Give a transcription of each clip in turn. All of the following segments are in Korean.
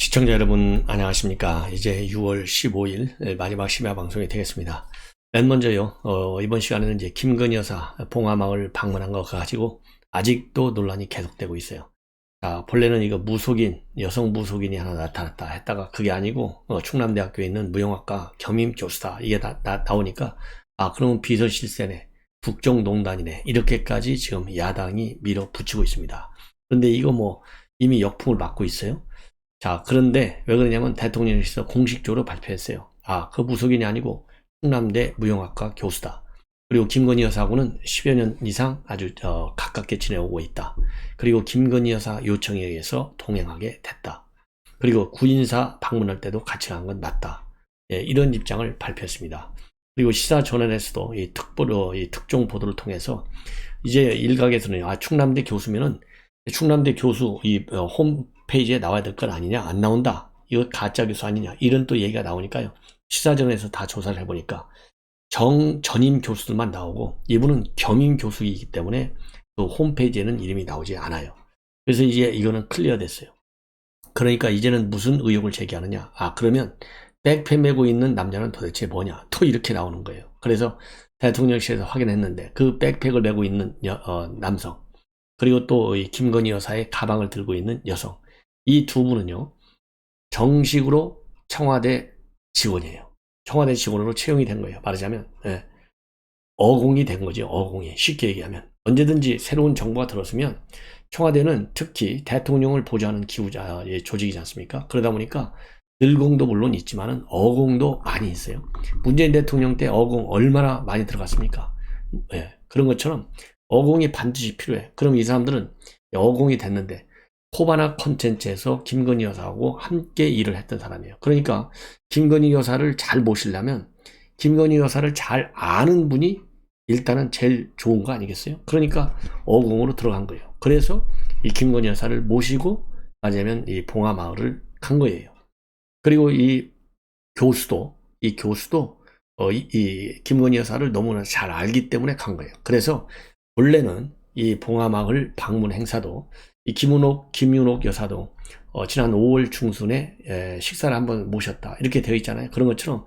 시청자 여러분 안녕하십니까. 이제 6월 15일 마지막 심야 방송이 되겠습니다. 맨 먼저요, 이번 시간에는 이제 김건희 여사 봉화마을 방문한 거 가지고 아직도 논란이 계속되고 있어요. 자, 본래는 이거 무속인, 여성 무속인이 하나 나타났다 했다가 그게 아니고 충남대학교에 있는 무용학과 겸임 교수다 이게 나오니까 그러면 비서실세네, 국정농단이네, 이렇게까지 지금 야당이 밀어붙이고 있습니다. 그런데 이거 뭐 이미 역풍을 맞고 있어요. 자, 그런데 왜 그러냐면 대통령실에서 공식적으로 발표했어요. 그 무속인이 아니고 충남대 무용학과 교수다. 그리고 김건희 여사하고는 10여 년 이상 아주 가깝게 지내오고 있다. 그리고 김건희 여사 요청에 의해서 동행하게 됐다. 그리고 구인사 방문할 때도 같이 간 건 맞다. 예, 이런 입장을 발표했습니다. 그리고 시사전환에서도 이 특종 보도를 통해서 이제 일각에서는 충남대 교수면은 충남대 교수 홈페이지에 나와야 될 건 아니냐, 안 나온다, 이거 가짜 교수 아니냐, 이런 또 얘기가 나오니까요. 시사전에서 다 조사를 해보니까 전임 교수들만 나오고 이분은 겸임 교수이기 때문에 그 홈페이지에는 이름이 나오지 않아요. 그래서 이제 이거는 클리어 됐어요. 그러니까 이제는 무슨 의혹을 제기하느냐, 그러면 백팩 메고 있는 남자는 도대체 뭐냐, 또 이렇게 나오는 거예요. 그래서 대통령실에서 확인했는데 그 백팩을 메고 있는 남성, 그리고 또 이 김건희 여사의 가방을 들고 있는 여성, 이 두 분은요 정식으로 청와대 직원이에요. 청와대 직원으로 채용이 된 거예요. 말하자면 어공이 된 거죠. 어공이. 쉽게 얘기하면 언제든지 새로운 정부가 들었으면 청와대는 특히 대통령을 보좌하는 기후자 조직이지 않습니까? 그러다 보니까 늘공도 물론 있지만은 어공도 많이 있어요. 문재인 대통령 때 어공 얼마나 많이 들어갔습니까? 그런 것처럼 어공이 반드시 필요해. 그럼 이 사람들은 어공이 됐는데 코바나 컨텐츠에서 김건희 여사하고 함께 일을 했던 사람이에요. 그러니까 김건희 여사를 잘 모시려면 김건희 여사를 잘 아는 분이 일단은 제일 좋은 거 아니겠어요? 그러니까 어공으로 들어간 거예요. 그래서 이 김건희 여사를 모시고 맞으면 이 봉화마을을 간 거예요. 그리고 이 교수도 이 김건희 여사를 너무나 잘 알기 때문에 간 거예요. 그래서 원래는 이 봉화마을 방문 행사도 이 김윤옥 여사도 지난 5월 중순에 식사를 한번 모셨다 이렇게 되어 있잖아요. 그런 것처럼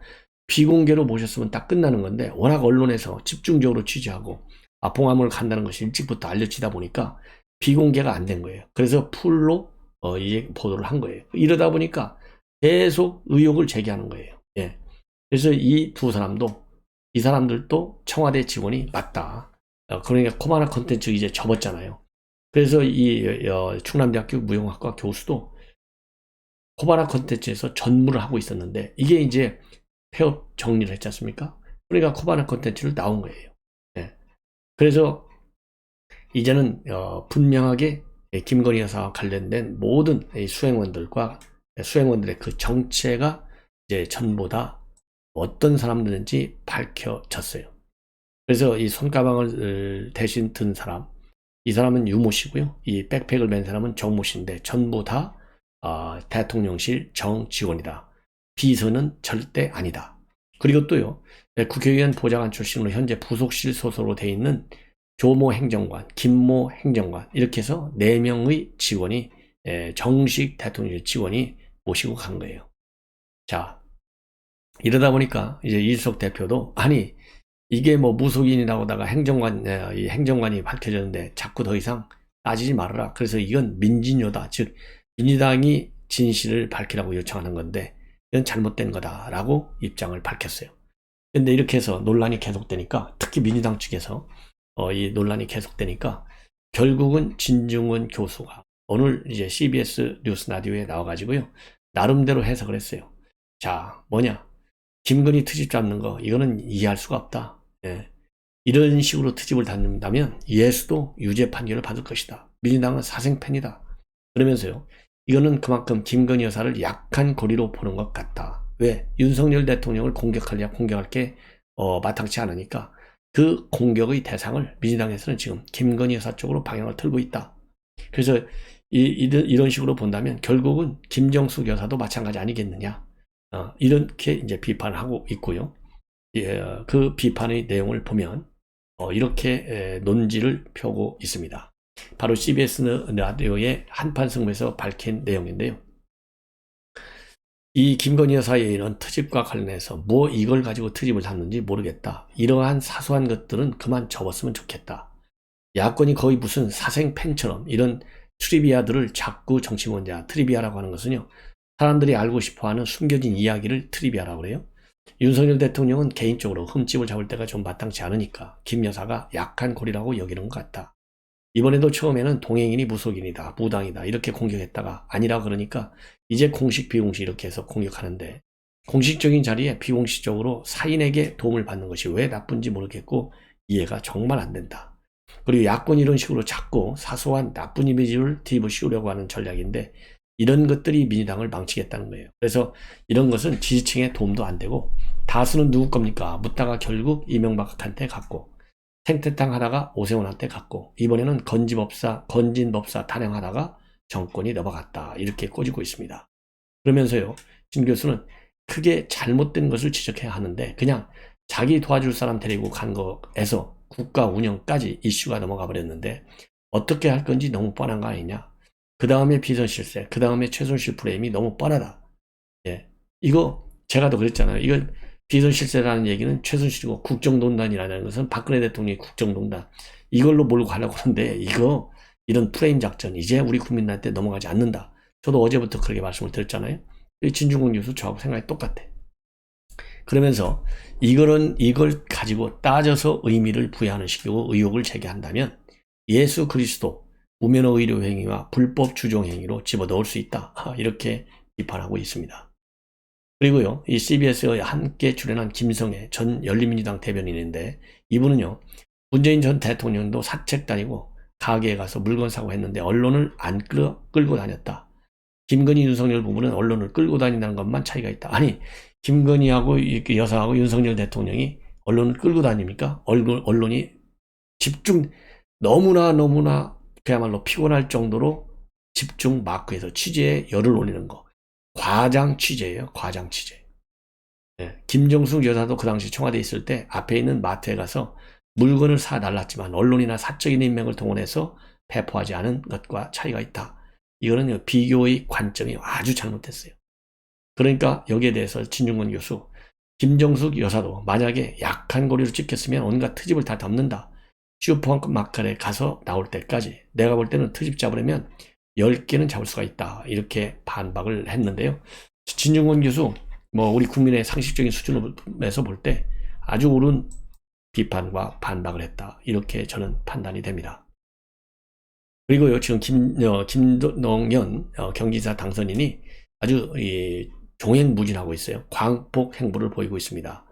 비공개로 모셨으면 딱 끝나는 건데 워낙 언론에서 집중적으로 취재하고 봉화마을 간다는 것이 일찍부터 알려지다 보니까 비공개가 안 된 거예요. 그래서 풀로 이 보도를 한 거예요. 이러다 보니까 계속 의혹을 제기하는 거예요. 예. 그래서 이 사람들도 청와대 직원이 맞다. 그러니까 코바나 컨텐츠 이제 접었잖아요. 그래서 이 충남대학교 무용학과 교수도 코바나 컨텐츠에서 전무를 하고 있었는데 이게 이제 폐업 정리를 했지 않습니까? 그러니까 코바나 컨텐츠를 나온 거예요. 예. 그래서 이제는 분명하게 김건희 여사와 관련된 모든 수행원들의 그 정체가 이제 전부 다 어떤 사람들인지 밝혀졌어요. 그래서 이 손가방을 대신 든 사람, 이 사람은 유모 씨고요. 이 백팩을 맨 사람은 정모 씨인데 전부 다 대통령실 정직원이다. 비서는 절대 아니다. 그리고 또요, 국회의원 보좌관 출신으로 현재 부속실 소속으로 돼 있는 조모 행정관, 김모 행정관, 이렇게 해서 4명의 직원이 정식 대통령실 직원이 모시고 간 거예요. 자, 이러다 보니까 이제 이준석 대표도 이게 뭐 무속인이라고다가 이 행정관이 밝혀졌는데 자꾸 더 이상 따지지 말아라. 그래서 이건 민진요다. 즉 민주당이 진실을 밝히라고 요청하는 건데 이건 잘못된 거다라고 입장을 밝혔어요. 근데 이렇게 해서 논란이 계속되니까, 특히 민주당 측에서 이 논란이 계속되니까 결국은 진중권 교수가 오늘 이제 CBS 뉴스 라디오에 나와가지고요, 나름대로 해석을 했어요. 자, 뭐냐, 김건희 트집 잡는 거 이거는 이해할 수가 없다. 이런 식으로 트집을 잡는다면 예수도 유죄 판결을 받을 것이다. 민주당은 사생팬이다. 그러면서요, 이거는 그만큼 김건희 여사를 약한 고리로 보는 것 같다. 왜? 윤석열 대통령을 공격할 게 마땅치 않으니까 그 공격의 대상을 민주당에서는 지금 김건희 여사 쪽으로 방향을 틀고 있다. 그래서 이런 식으로 본다면 결국은 김정숙 여사도 마찬가지 아니겠느냐, 이렇게 이제 비판을 하고 있고요. 그 비판의 내용을 보면 이렇게 논지를 펴고 있습니다. 바로 CBS 라디오의 한판 승부에서 밝힌 내용인데요. 이 김건희 여사의 이런 트집과 관련해서 뭐 이걸 가지고 트집을 잡는지 모르겠다. 이러한 사소한 것들은 그만 접었으면 좋겠다. 야권이 거의 무슨 사생 팬처럼 이런 트리비아들을 자꾸 정치문자, 트리비아라고 하는 것은요, 사람들이 알고 싶어하는 숨겨진 이야기를 트리비아라고 그래요. 윤석열 대통령은 개인적으로 흠집을 잡을 때가 좀 마땅치 않으니까 김 여사가 약한 고리라고 여기는 것 같다. 이번에도 처음에는 동행인이 무속인이다, 무당이다 이렇게 공격했다가 아니라 그러니까 이제 공식 비공식 이렇게 해서 공격하는데, 공식적인 자리에 비공식적으로 사인에게 도움을 받는 것이 왜 나쁜지 모르겠고 이해가 정말 안 된다. 그리고 야권이 이런 식으로 자꾸 사소한 나쁜 이미지를 뒤집어 씌우려고 하는 전략인데, 이런 것들이 민주당을 망치겠다는 거예요. 그래서 이런 것은 지지층에 도움도 안 되고, 다수는 누구 겁니까? 묻다가 결국 이명박한테 갔고, 생태탕 하다가 오세훈한테 갔고, 이번에는 건진법사 탄핵하다가 정권이 넘어갔다, 이렇게 꼬지고 있습니다. 그러면서요, 진 교수는 크게 잘못된 것을 지적해야 하는데 그냥 자기 도와줄 사람 데리고 간 거에서 국가 운영까지 이슈가 넘어가 버렸는데, 어떻게 할 건지 너무 뻔한 거 아니냐. 그 다음에 비선 실세, 그 다음에 최순실 프레임이 너무 뻔하다. 예, 이거 제가 더 그랬잖아요. 이거 비선 실세라는 얘기는 최순실이고, 국정농단이라는 것은 박근혜 대통령의 국정농단, 이걸로 몰고 가려고 하는데, 이런 프레임 작전 이제 우리 국민한테 넘어가지 않는다. 저도 어제부터 그렇게 말씀을 드렸잖아요. 진중권 교수 저하고 생각이 똑같아. 그러면서 이걸 가지고 따져서 의미를 부여하는 식이고 의혹을 제기한다면 예수 그리스도 우면허 의료 행위와 불법 주종 행위로 집어넣을 수 있다, 이렇게 비판하고 있습니다. 그리고요, 이 CBS에 함께 출연한 김성애 전 열린민주당 대변인인데, 이분은요, 문재인 전 대통령도 사책 다니고 가게에 가서 물건 사고 했는데 언론을 안 끌고 다녔다. 김건희 윤석열 부부는 언론을 끌고 다닌다는 것만 차이가 있다. 아니, 김건희하고 이 여사하고 윤석열 대통령이 언론을 끌고 다닙니까? 언론이 너무나 그야말로 피곤할 정도로 집중 마크해서 취재에 열을 올리는 거. 과장 취재예요. 과장 취재. 네. 김정숙 여사도 그 당시 청와대에 있을 때 앞에 있는 마트에 가서 물건을 사달랐지만 언론이나 사적인 인맥을 동원해서 배포하지 않은 것과 차이가 있다. 이거는 비교의 관점이 아주 잘못됐어요. 그러니까 여기에 대해서 진중권 교수, 김정숙 여사도 만약에 약한 고리를 찍혔으면 온갖 트집을 다 덮는다. 슈퍼마켓에 가서 나올 때까지 내가 볼 때는 트집 잡으려면 10개는 잡을 수가 있다, 이렇게 반박을 했는데요. 진중권 교수, 우리 국민의 상식적인 수준에서 볼 때 아주 옳은 비판과 반박을 했다, 이렇게 저는 판단이 됩니다. 그리고요, 지금 김동연 경기지사 당선인이 아주 종횡무진하고 있어요. 광폭 행보를 보이고 있습니다.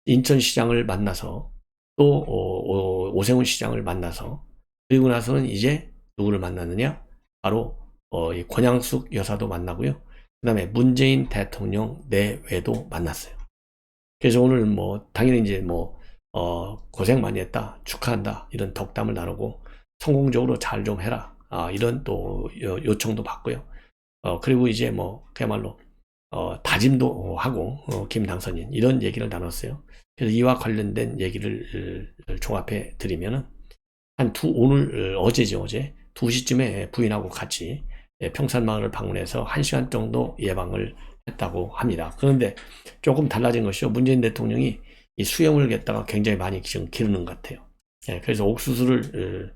인천시장을 만나서 또 오세훈 시장을 만나서, 그리고 나서는 이제 누구를 만났느냐? 바로 권양숙 여사도 만나고요. 그 다음에 문재인 대통령 내외도 만났어요. 그래서 오늘 당연히 이제 고생 많이 했다, 축하한다, 이런 덕담을 나누고 성공적으로 잘 좀 해라, 이런 또 요청도 받고요. 그리고 이제 그야말로 다짐도 하고, 김 당선인 이런 얘기를 나눴어요. 그래서 이와 관련된 얘기를 종합해 드리면은 오늘 어제죠, 어제 2시쯤에 부인하고 같이 평산마을을 방문해서 1시간 정도 예방을 했다고 합니다. 그런데 조금 달라진 것이요, 문재인 대통령이 이 수염을 갖다가 굉장히 많이 지금 기르는 것 같아요. 그래서 옥수수를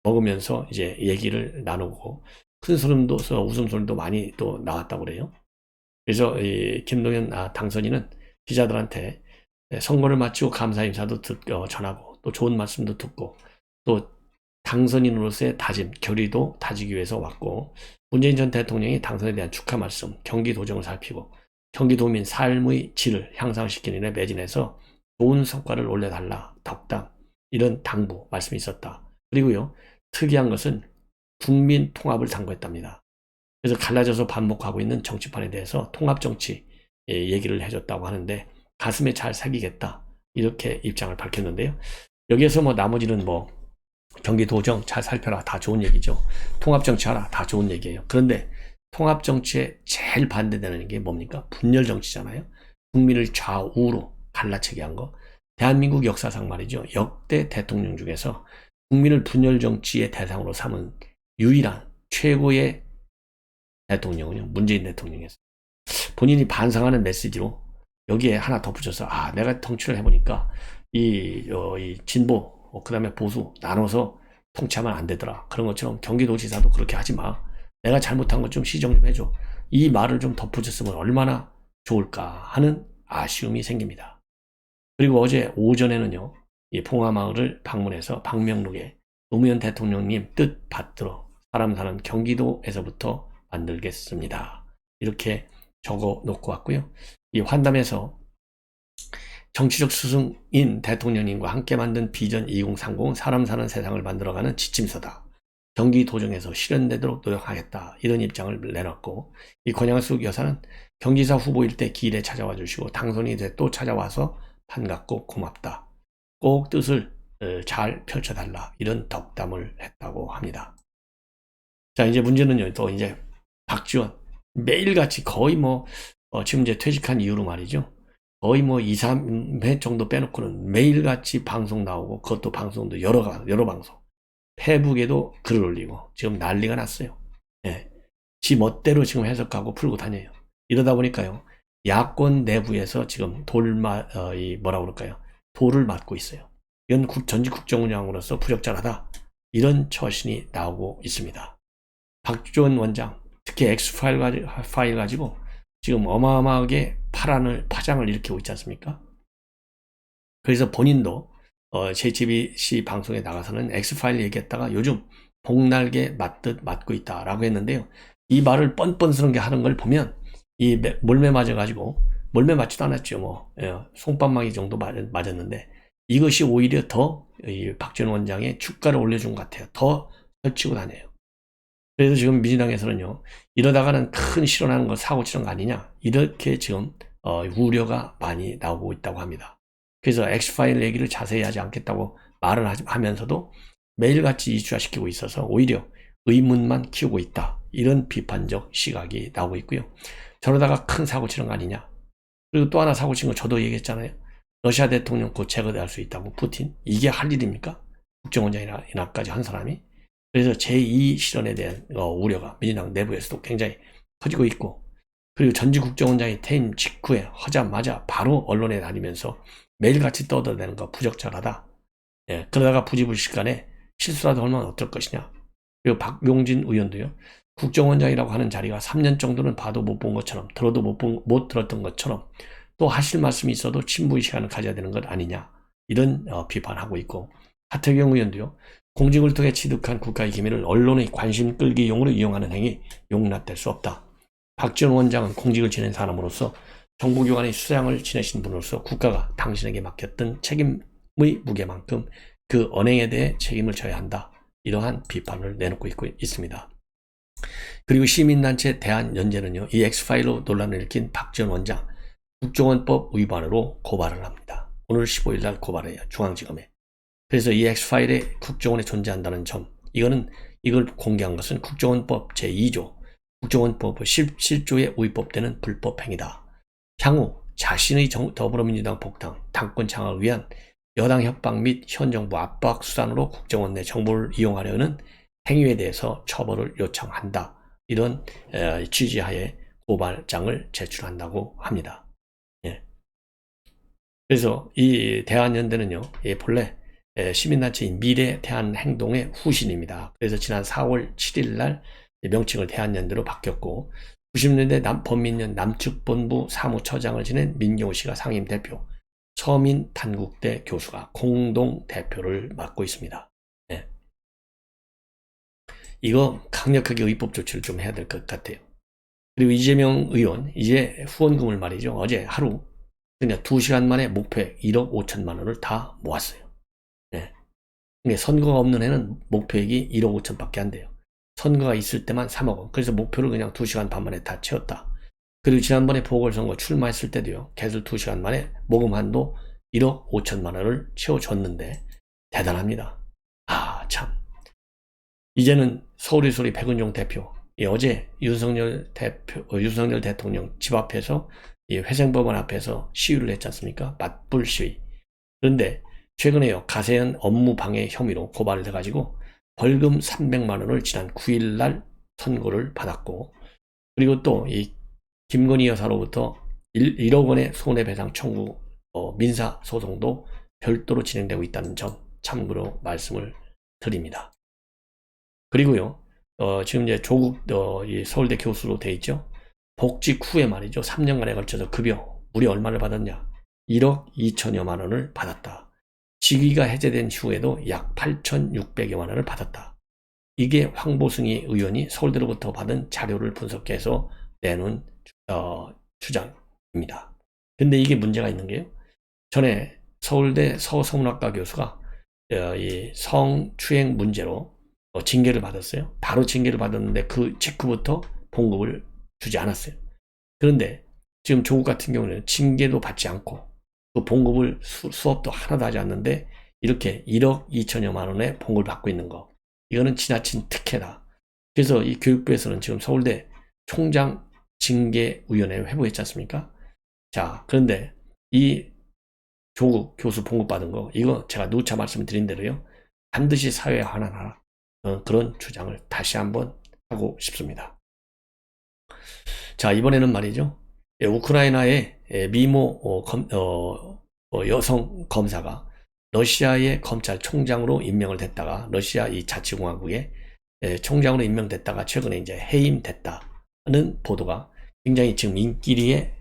먹으면서 이제 얘기를 나누고 큰 소름도 웃음소리도 많이 또 나왔다고 그래요. 그래서 이 김동연 당선인은 기자들한테 선거를 마치고 감사 인사도 전하고 또 좋은 말씀도 듣고 또 당선인으로서의 다짐, 결의도 다지기 위해서 왔고, 문재인 전 대통령이 당선에 대한 축하 말씀, 경기 도정을 살피고 경기도민 삶의 질을 향상시키는 데 매진해서 좋은 성과를 올려달라, 덕담, 이런 당부 말씀이 있었다. 그리고요, 특이한 것은 국민 통합을 당부했답니다. 그래서 갈라져서 반복하고 있는 정치판에 대해서 통합정치 얘기를 해줬다고 하는데, 가슴에 잘 새기겠다, 이렇게 입장을 밝혔는데요. 여기에서 나머지는 경기도정 잘 살펴라, 다 좋은 얘기죠. 통합정치하라, 다 좋은 얘기예요. 그런데 통합정치에 제일 반대되는 게 뭡니까? 분열정치잖아요. 국민을 좌우로 갈라치게 한 거. 대한민국 역사상 말이죠, 역대 대통령 중에서 국민을 분열정치의 대상으로 삼은 유일한 최고의 대통령은요, 문재인 대통령이었어요. 본인이 반성하는 메시지로 여기에 하나 덧붙여서, 아, 내가 통치를 해보니까 이 진보, 그 다음에 보수 나눠서 통치하면 안 되더라. 그런 것처럼 경기도지사도 그렇게 하지 마. 내가 잘못한 것 좀 시정 좀 해줘. 이 말을 좀 덧붙였으면 얼마나 좋을까 하는 아쉬움이 생깁니다. 그리고 어제 오전에는요, 이 봉화마을을 방문해서 방명록에 노무현 대통령님 뜻 받들어 사람 사는 경기도에서부터 만들겠습니다. 이렇게 적어 놓고 왔고요. 이 환담에서 정치적 스승인 대통령님과 함께 만든 비전 2030은 사람 사는 세상을 만들어가는 지침서다. 경기도정에서 실현되도록 노력하겠다. 이런 입장을 내놨고, 이 권양숙 여사는 경기사 후보일 때 길에 찾아와 주시고 당선이 돼 또 찾아와서 반갑고 고맙다. 꼭 뜻을 잘 펼쳐달라. 이런 덕담을 했다고 합니다. 자, 이제 문제는요, 또 이제 박지원. 매일같이 거의 지금 이제 퇴직한 이후로 말이죠. 거의 2, 3회 정도 빼놓고는 매일같이 방송 나오고, 그것도 방송도 여러 방송. 페북에도 글을 올리고, 지금 난리가 났어요. 예. 지 멋대로 지금 해석하고 풀고 다녀요. 이러다 보니까요, 야권 내부에서 지금 뭐라 그럴까요? 돌을 맞고 있어요. 이건 전직 국정원장으로서 부적절하다. 이런 처신이 나오고 있습니다. 박지원 원장, 특히 X파일 가지고 지금 어마어마하게 파장을 일으키고 있지 않습니까? 그래서 본인도 JTBC 방송에 나가서는 X파일 얘기했다가 요즘 복날개 맞듯 맞고 있다라고 했는데요. 이 말을 뻔뻔스러운 게 하는 걸 보면 이 몰매 맞아가지고, 몰매 맞지도 않았죠. 손방망이 정도 맞았는데 이것이 오히려 더 박지원 원장의 주가를 올려준 것 같아요. 더 펼치고 다녀요. 그래서 지금 민주당에서는요, 이러다가는 큰 실언하는 거 사고 치는 거 아니냐, 이렇게 지금 우려가 많이 나오고 있다고 합니다. 그래서 X파일 얘기를 자세히 하지 않겠다고 말을 하면서도 매일같이 이슈화시키고 있어서 오히려 의문만 키우고 있다. 이런 비판적 시각이 나오고 있고요. 저러다가 큰 사고 치는 거 아니냐. 그리고 또 하나 사고 친 거 저도 얘기했잖아요. 러시아 대통령 곧 제거될 수 있다고. 푸틴. 이게 할 일입니까? 국정원장이나까지 한 사람이. 그래서 제2 실현에 대한 우려가 민주당 내부에서도 굉장히 커지고 있고, 그리고 전직 국정원장이 퇴임 직후에 하자마자 바로 언론에 다니면서 매일같이 떠들어대는 거 부적절하다. 예, 그러다가 부지불식간에 실수라도 하면 어떨 것이냐. 그리고 박용진 의원도요, 국정원장이라고 하는 자리가 3년 정도는 봐도 못 본 것처럼, 들어도 못 들었던 것처럼 또 하실 말씀이 있어도 친부의 시간을 가져야 되는 것 아니냐. 이런 비판하고 있고, 하태경 의원도요, 공직을 통해 취득한 국가의 기밀을 언론의 관심 끌기용으로 이용하는 행위 용납될 수 없다. 박지원 원장은 공직을 지낸 사람으로서 정보기관의 수장을 지내신 분으로서 국가가 당신에게 맡겼던 책임의 무게만큼 그 언행에 대해 책임을 져야 한다. 이러한 비판을 내놓고 있습니다. 그리고 시민단체 대한연재는요, 이 X파일로 논란을 일으킨 박지원 원장 국정원법 위반으로 고발을 합니다. 오늘 15일 날 고발해요. 중앙지검에. 그래서 이 X파일에 국정원에 존재한다는 점, 이걸 공개한 것은 국정원법 제2조, 국정원법 17조에 위법되는 불법행위다. 향후 자신의 더불어민주당 복당, 당권 장악을 위한 여당 협박 및 현 정부 압박 수단으로 국정원 내 정보를 이용하려는 행위에 대해서 처벌을 요청한다. 이런 취지하에 고발장을 제출한다고 합니다. 예. 그래서 이 대한연대는요, 본래 시민단체인 미래 대한행동의 후신입니다. 그래서 지난 4월 7일 날 명칭을 대한연대로 바뀌었고, 90년대 범민련 남측본부 사무처장을 지낸 민경호 씨가 상임대표, 서민 단국대 교수가 공동 대표를 맡고 있습니다. 네. 이거 강력하게 의법 조치를 좀 해야 될 것 같아요. 그리고 이재명 의원, 이제 후원금을 말이죠, 어제 하루 그냥 2시간 만에 목표액 1억 5천만 원을 다 모았어요. 네. 근데 선거가 없는 해는 목표액이 1억 5천 밖에 안 돼요. 선거가 있을 때만 3억 원. 그래서 목표를 그냥 2시간 반 만에 다 채웠다. 그리고 지난번에 보궐선거 출마했을 때도요, 개설 2시간 만에 모금 한도 1억 5천만 원을 채워줬는데 대단합니다. 아, 참. 이제는 서울의 소리 백은종 대표, 어제 윤석열 대통령 집 앞에서 회생법원 앞에서 시위를 했지 않습니까? 맞불 시위. 그런데 최근에요, 가세현 업무방해 혐의로 고발을 해가지고 벌금 300만 원을 지난 9일 날 선고를 받았고, 그리고 또 이 김건희 여사로부터 1억 원의 손해배상 청구 민사 소송도 별도로 진행되고 있다는 점 참고로 말씀을 드립니다. 그리고요, 지금 이제 조국 이 서울대 교수로 돼 있죠. 복직 후에 말이죠. 3년간에 걸쳐서 급여 무려 얼마를 받았냐? 1억 2천여만 원을 받았다. 직위가 해제된 후에도 약 8,600여만 원을 받았다. 이게 황보승희 의원이 서울대로부터 받은 자료를 분석해서 내놓은 주장입니다. 근데 이게 문제가 있는 게요. 전에 서울대 서서문학과 교수가 이 성추행 문제로 징계를 받았어요. 바로 징계를 받았는데 그 직후부터 봉급을 주지 않았어요. 그런데 지금 조국 같은 경우는 징계도 받지 않고 그 봉급을 수업도 하나도 하지 않는데 이렇게 1억 2천여만 원의 봉급을 받고 있는 거, 이거는 지나친 특혜다. 그래서 이 교육부에서는 지금 서울대 총장 징계위원회를 회부했지 않습니까? 자, 그런데 이 조국 교수 봉급 받은 거, 이거 제가 누차 말씀드린 대로요, 반드시 사회에 환원하라, 그런 주장을 다시 한번 하고 싶습니다. 자, 이번에는 말이죠, 우크라이나의 미모 여성 검사가 러시아의 검찰총장으로 임명을 됐다가, 러시아 이 자치공화국의 총장으로 임명됐다가 최근에 이제 해임됐다는 보도가 굉장히 지금 인기리에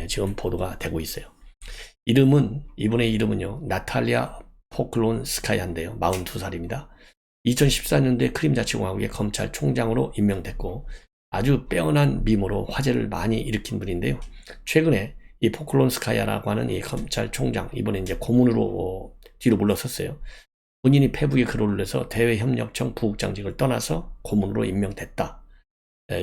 지금 보도가 되고 있어요. 이분의 이름은요, 나탈리아 포클론스카야인데요. 42살입니다. 2014년도에 크림 자치공화국의 검찰총장으로 임명됐고 아주 빼어난 미모로 화제를 많이 일으킨 분인데요. 최근에 이 포클론스카야라고 하는 이 검찰총장, 이번에 이제 고문으로 뒤로 물러섰어요. 본인이 페북에 글을 올려서 대외협력청 부국장직을 떠나서 고문으로 임명됐다.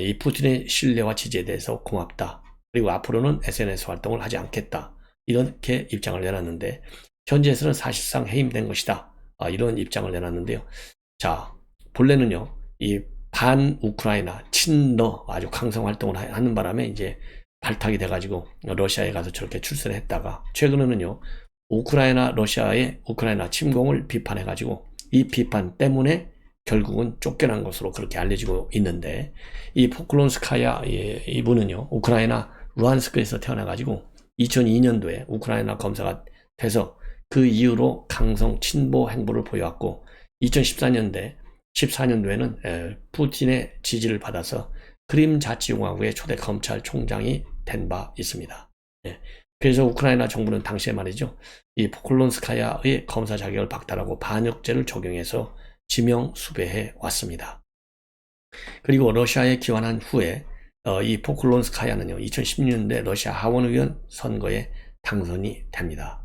이 푸틴의 신뢰와 지지에 대해서 고맙다. 그리고 앞으로는 SNS 활동을 하지 않겠다. 이렇게 입장을 내놨는데, 현지에서는 사실상 해임된 것이다. 이런 입장을 내놨는데요. 자, 본래는요, 이 반 우크라이나 친러 아주 강성 활동을 하는 바람에 이제 발탁이 돼가지고 러시아에 가서 저렇게 출세를 했다가, 최근에는요, 러시아의 우크라이나 침공을 비판해가지고 이 비판 때문에 결국은 쫓겨난 것으로 그렇게 알려지고 있는데, 이 포클론스카야 이분은요, 우크라이나 루안스크에서 태어나가지고 2002년도에 우크라이나 검사가 돼서 그 이후로 강성 친보 행보를 보여왔고, 2014년도에는 푸틴의 지지를 받아서 크림 자치공화국의 초대 검찰총장이 된 바 있습니다. 그래서 우크라이나 정부는 당시에 말이죠, 이 포클론스카야의 검사 자격을 박탈하고 반역죄를 적용해서 지명 수배해 왔습니다. 그리고 러시아에 귀환한 후에 이 포클론스카야는요, 2016년도에 러시아 하원의원 선거에 당선이 됩니다.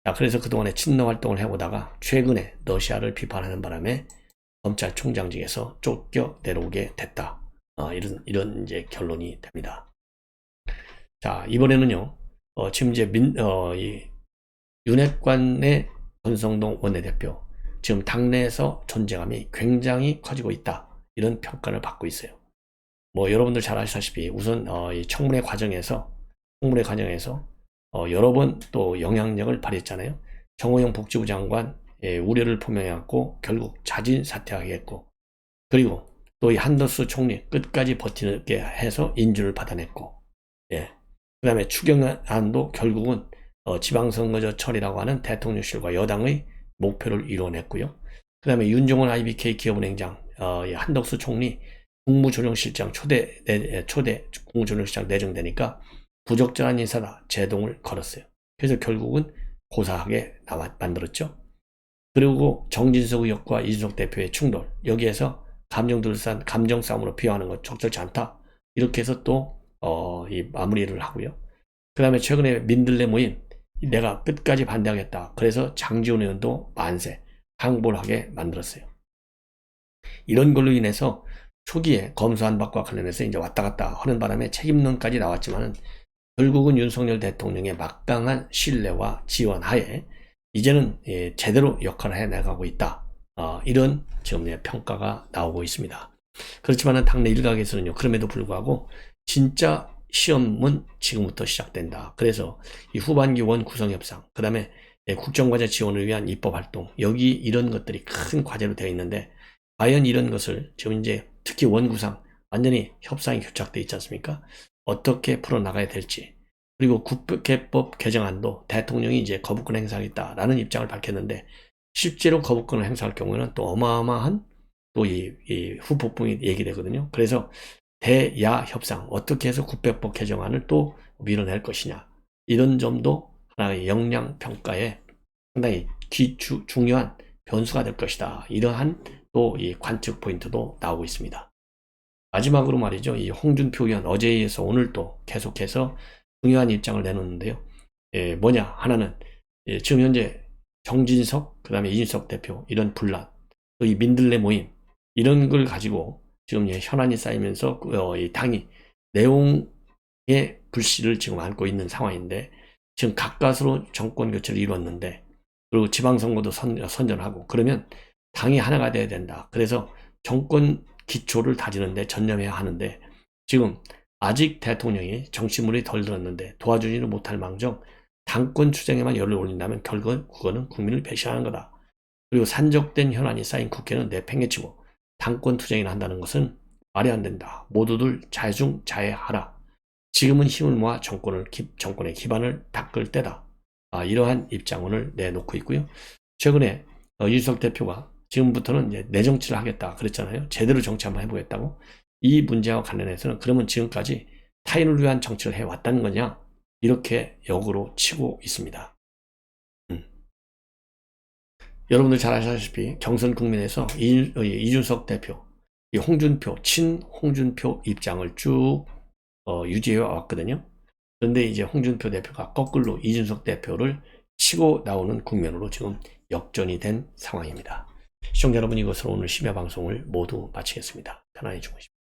자, 그래서 그동안에 친러 활동을 해보다가 최근에 러시아를 비판하는 바람에 검찰총장직에서 쫓겨 내려오게 됐다. 이런 이제 결론이 됩니다. 자, 이번에는요, 지금 이제 이 윤핵관의 권성동 원내대표, 지금 당내에서 존재감이 굉장히 커지고 있다. 이런 평가를 받고 있어요. 뭐 여러분들 잘 아시다시피 우선 이 청문회 과정에서 여러 번 또 영향력을 발휘했잖아요. 정호영 복지부 장관 우려를 표명해갖고 결국 자진 사퇴하게 했고, 그리고 또 이 한더스 총리 끝까지 버티게 해서 인준을 받아냈고, 그 다음에 추경안도 결국은 지방선거제 처리라고 하는 대통령실과 여당의 목표를 이뤄냈고요. 그 다음에 윤종원 IBK 기업은행장, 한덕수 총리 국무조정실장 초대 국무조정실장 내정되니까 부적절한 인사다, 제동을 걸었어요. 그래서 결국은 고사하게 만들었죠. 그리고 정진석 의원과 이준석 대표의 충돌, 여기에서 감정 싸움으로 비화하는 것 적절치 않다. 이렇게 해서 또 이 마무리를 하고요. 그 다음에 최근에 민들레 모임, 내가 끝까지 반대하겠다. 그래서 장지원 의원도 만세, 항보를 하게 만들었어요. 이런 걸로 인해서 초기에 검수안박과 관련해서 이제 왔다 갔다 하는 바람에 책임론까지 나왔지만은 결국은 윤석열 대통령의 막강한 신뢰와 지원 하에 이제는 제대로 역할을 해나가고 있다. 이런 지금 평가가 나오고 있습니다. 그렇지만은 당내 일각에서는요, 그럼에도 불구하고 진짜 시험은 지금부터 시작된다. 그래서 이 후반기 원 구성 협상, 그 다음에 국정과제 지원을 위한 입법활동, 여기 이런 것들이 큰 과제로 되어 있는데, 과연 이런 것을 지금 이제 특히 원 구상, 완전히 협상이 교착돼 있지 않습니까? 어떻게 풀어나가야 될지. 그리고 국회법 개정안도 대통령이 이제 거부권 행사하겠다라는 입장을 밝혔는데 실제로 거부권을 행사할 경우에는 또 어마어마한 또 이 후폭풍이 얘기되거든요. 그래서 대야 협상, 어떻게 해서 국회법 개정안을 또 밀어낼 것이냐, 이런 점도 하나의 역량 평가에 상당히 중요한 변수가 될 것이다. 이러한 또 이 관측 포인트도 나오고 있습니다. 마지막으로 말이죠. 이 홍준표 의원 어제에 이어서 오늘 또 계속해서 중요한 입장을 내놓는데요. 뭐냐? 하나는 지금 현재 정진석, 그 다음에 이준석 대표 이런 분란, 또 이 민들레 모임 이런 걸 가지고 지금 현안이 쌓이면서 이 당이 내용의 불씨를 지금 안고 있는 상황인데 지금 가까스로 정권 교체를 이루었는데 그리고 지방선거도 선전하고 그러면 당이 하나가 돼야 된다. 그래서 정권 기초를 다지는데 전념해야 하는데 지금 아직 대통령이 정치물이 덜 들었는데 도와주지를 못할 망정 당권 추정에만 열을 올린다면 결국 그거는 국민을 배신하는 거다. 그리고 산적된 현안이 쌓인 국회는 내팽개치고 당권 투쟁을 한다는 것은 말이 안 된다. 모두들 자중자애하라. 지금은 힘을 모아 정권의 기반을 닦을 때다. 이러한 입장을 내놓고 있고요. 최근에 이준석 대표가 지금부터는 이제 내정치를 하겠다 그랬잖아요. 제대로 정치 한번 해보겠다고. 이 문제와 관련해서는 그러면 지금까지 타인을 위한 정치를 해왔다는 거냐? 이렇게 역으로 치고 있습니다. 여러분들 잘 아시다시피 경선 국민에서 이준석 대표, 이 친홍준표 입장을 쭉 유지해 왔거든요. 그런데 이제 홍준표 대표가 거꾸로 이준석 대표를 치고 나오는 국면으로 지금 역전이 된 상황입니다. 시청자 여러분, 이것으로 오늘 심야 방송을 모두 마치겠습니다. 편안히 주무십시오.